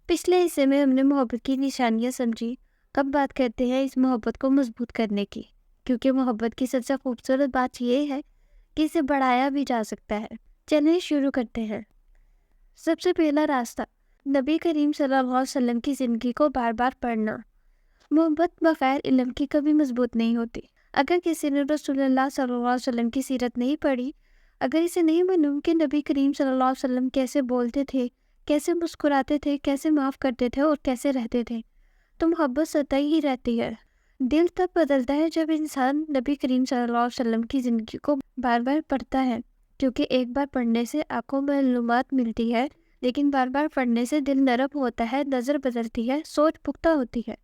پچھلے حصے میں ہم نے محبت کی نشانیاں سمجھی. کب بات کرتے ہیں اس محبت کو مضبوط کرنے کی، کیونکہ محبت کی سب سے خوبصورت بات یہ ہے کہ اسے بڑھایا بھی جا سکتا ہے. چلیے شروع کرتے ہیں. سب سے پہلا راستہ، نبی کریم صلی اللہ علیہ وسلم کی زندگی کو بار بار پڑھنا. محبت بغیر علم کی کبھی مضبوط نہیں ہوتی. اگر کسی نے رسول اللہ صلی اللہ علیہ وسلم کی سیرت نہیں پڑھی، اگر اسے نہیں معلوم کہ نبی کریم صلی اللہ علیہ وسلم کیسے بولتے تھے، کیسے مسکراتے تھے، کیسے معاف کرتے تھے اور کیسے رہتے تھے، تو محبت سطحی ہی رہتی ہے. دل تب بدلتا ہے جب انسان نبی کریم صلی اللہ علیہ وسلم کی زندگی کو بار بار پڑھتا ہے، کیونکہ ایک بار پڑھنے سے آپ کو معلومات ملتی ہے، لیکن بار بار پڑھنے سے دل نرم ہوتا ہے، نظر بدلتی ہے، سوچ پختہ ہوتی ہے.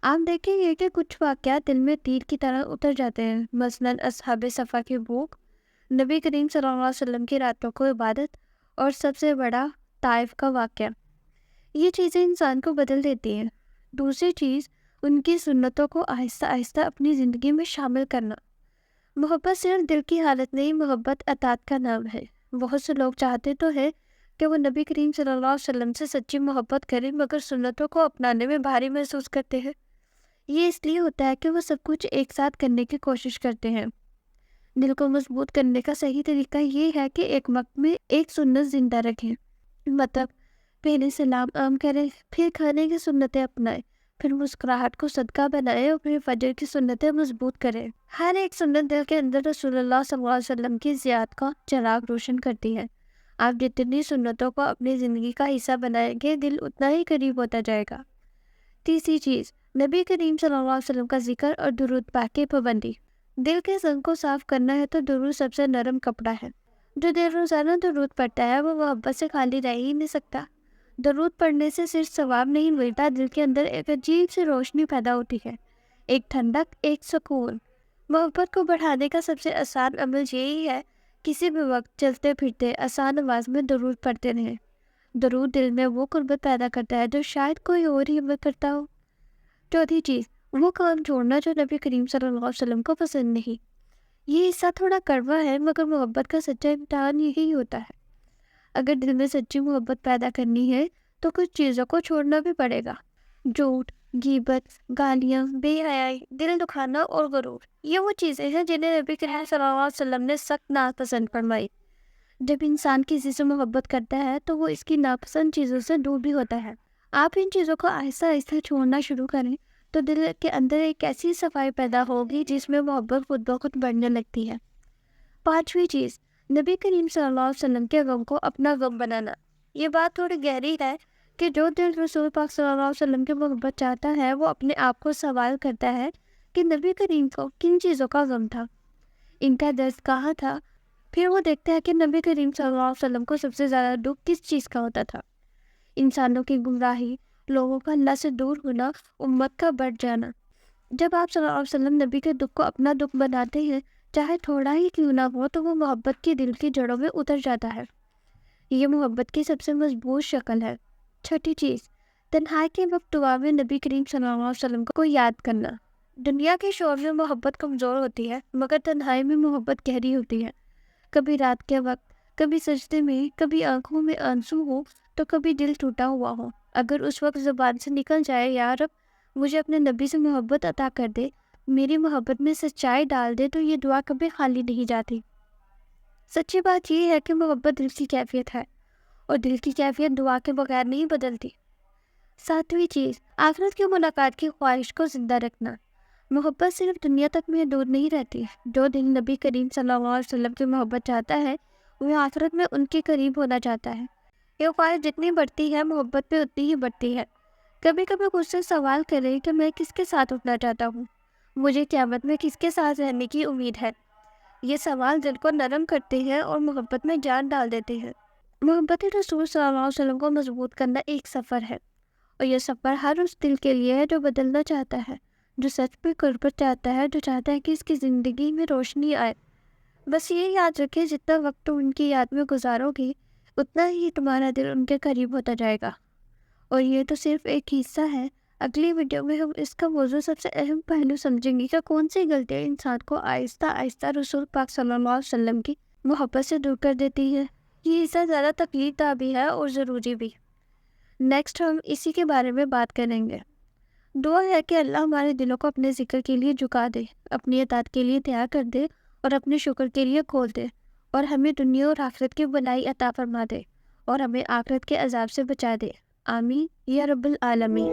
آپ دیکھیں گے کہ کچھ واقعات دل میں تیر کی طرح اتر جاتے ہیں. مثلاً اصحاب صفا کی بھوک، نبی کریم صلی اللہ علیہ وسلم کی راتوں کو عبادت، اور سب سے بڑا طائف کا واقعہ. یہ چیزیں انسان کو بدل دیتی ہیں. دوسری چیز، ان کی سنتوں کو آہستہ آہستہ اپنی زندگی میں شامل کرنا. محبت صرف دل کی حالت نہیں، محبت اطاعت کا نام ہے. بہت سے لوگ چاہتے تو ہے کہ وہ نبی کریم صلی اللہ علیہ وسلم سے سچی محبت کریں، مگر سنتوں کو اپنانے میں بھاری محسوس کرتے ہیں. یہ اس لیے ہوتا ہے کہ وہ سب کچھ ایک ساتھ کرنے کی کوشش کرتے ہیں. دل کو مضبوط کرنے کا صحیح طریقہ یہ ہے کہ ایک وقت میں ایک سنت زندہ رکھیں. مطلب پہلے سلام عام کریں، پھر کھانے کی سنتیں اپنائیں، پھر مسکراہٹ کو صدقہ بنائیں اور پھر فجر کی سنتیں مضبوط کریں. ہر ایک سنت دل کے اندر رسول اللہ صلی اللہ علیہ وسلم کی ذات کا چراغ روشن کرتی ہے. آپ جتنی سنتوں کو اپنی زندگی کا حصہ بنائیں گے، دل اتنا ہی قریب ہوتا جائے گا. تیسری چیز، نبی کریم صلی اللہ علیہ وسلم کا ذکر اور درود پاک کی پابندی. دل کے زنگ کو صاف کرنا ہے تو درود سب سے نرم کپڑا ہے. جو دل روزانہ درود پڑھتا ہے وہ محبت سے خالی رہ ہی نہیں سکتا. درود پڑھنے سے صرف ثواب نہیں ملتا، دل کے اندر ایک عجیب سی روشنی پیدا ہوتی ہے، ایک ٹھنڈک، ایک سکون. محبت کو بڑھانے کا سب سے آسان عمل یہی ہے، کسی بھی وقت چلتے پھرتے آسان آواز میں درود پڑھتے رہیں. درود دل میں وہ قربت پیدا کرتا ہے جو شاید کوئی اور ہی عمل کرتا ہو. چوتھی چیز، وہ کام چھوڑنا جو نبی کریم صلی اللہ علیہ وسلم کو پسند نہیں. یہ حصہ تھوڑا کڑوا ہے، مگر محبت کا سچا امتحان یہی ہوتا ہے. اگر دل میں سچی محبت پیدا کرنی ہے تو کچھ چیزوں کو چھوڑنا بھی پڑے گا. جھوٹ، غیبت، گالیاں، بے حیائی، دل دکھانا اور غرور، یہ وہ چیزیں ہیں جنہیں نبی کریم صلی اللہ علیہ وسلم نے سخت ناپسند فرمائی. جب انسان کسی سے محبت کرتا ہے تو وہ اس کی ناپسند چیزوں سے دور بھی ہوتا ہے. آپ ان چیزوں کو آہستہ آہستہ چھوڑنا شروع کریں تو دل کے اندر ایک ایسی صفائی پیدا ہوگی جس میں محبت خود بخود بڑھنے لگتی ہے. پانچویں چیز، نبی کریم صلی اللہ علیہ وسلم کے غم کو اپنا غم بنانا. یہ بات تھوڑی گہری ہے کہ جو دل رسول پاک صلی اللہ علیہ وسلم کی محبت چاہتا ہے وہ اپنے آپ کو سوال کرتا ہے کہ نبی کریم کو کن چیزوں کا غم تھا، ان کا درد کہاں تھا. پھر وہ دیکھتا ہے کہ نبی کریم صلی اللہ علیہ وسلم کو سب سے زیادہ دکھ کس چیز کا ہوتا تھا. انسانوں کی گمراہی، لوگوں کا اللہ سے دور ہونا، امت کا بڑھ جانا. جب آپ صلی اللہ علیہ وسلم نبی کے دکھ کو اپنا دکھ بناتے ہیں، چاہے تھوڑا ہی کیوں نہ ہو، تو وہ محبت کی دل کی جڑوں میں اتر جاتا ہے. یہ محبت کی سب سے مضبوط شکل ہے. چھٹی چیز، تنہائی کے وقت دعا میں نبی کریم صلی اللہ علیہ وسلم کو یاد کرنا. دنیا کے شور میں محبت کمزور ہوتی ہے، مگر تنہائی میں محبت گہری ہوتی ہے. کبھی رات کے وقت، کبھی سجدے میں، کبھی آنکھوں میں آنسو ہو تو کبھی دل ٹوٹا ہوا ہو، اگر اس وقت زبان سے نکل جائے، یا رب مجھے اپنے نبی سے محبت عطا کر دے، میری محبت میں سچائی ڈال دے، تو یہ دعا کبھی خالی نہیں جاتی. سچی بات یہ ہے کہ محبت دل کی کیفیت ہے، اور دل کی کیفیت دعا کے بغیر نہیں بدلتی. ساتویں چیز، آخرت کی ملاقات کی خواہش کو زندہ رکھنا. محبت صرف دنیا تک محدود نہیں رہتی. جو دل نبی کریم صلی اللہ علیہ وسلم کی محبت چاہتا ہے وہ آخرت میں ان کے قریب ہونا چاہتا ہے. یہ خواہش جتنی بڑھتی ہے، محبت پہ اتنی ہی بڑھتی ہے. کبھی کبھی خود سے سوال کریں کہ میں کس کے ساتھ اٹھنا چاہتا ہوں، مجھے قیامت میں کس کے ساتھ رہنے کی امید ہے. یہ سوال دل کو نرم کرتے ہیں اور محبت میں جان ڈال دیتے ہیں. محبت رسول صلی اللہ علیہ وسلم کو مضبوط کرنا ایک سفر ہے، اور یہ سفر ہر اس دل کے لیے ہے جو بدلنا چاہتا ہے، جو سچ میں قربت چاہتا ہے، جو چاہتا ہے کہ اس کی زندگی میں روشنی آئے. بس یہ یاد رکھے، جتنا وقت تم ان کی یاد میں گزارو گی، اتنا ہی تمہارا دل ان کے قریب ہوتا جائے گا. اور یہ تو صرف ایک حصہ ہے. اگلی ویڈیو میں ہم اس کا موضوع سب سے اہم پہلو سمجھیں گے کہ کون سی غلطیاں انسان کو آہستہ آہستہ رسول پاک صلی اللہ علیہ وسلم کی محبت سے دور کر دیتی ہے. یہ حصہ زیادہ تکلیف دہ بھی ہے اور ضروری بھی. نیکسٹ ہم اسی کے بارے میں بات کریں گے۔ دعا ہے کہ اللہ ہمارے دلوں کو اپنے ذکر کے لیے جھکا دے، اپنی اطاعت کے لیے تیار کر دے اور اپنے شکر کے لیے کھول دے، اور ہمیں دنیا اور آخرت کی بھلائی عطا فرما دے اور ہمیں آخرت کے عذاب سے بچا دے۔ آمین یا رب العالمین۔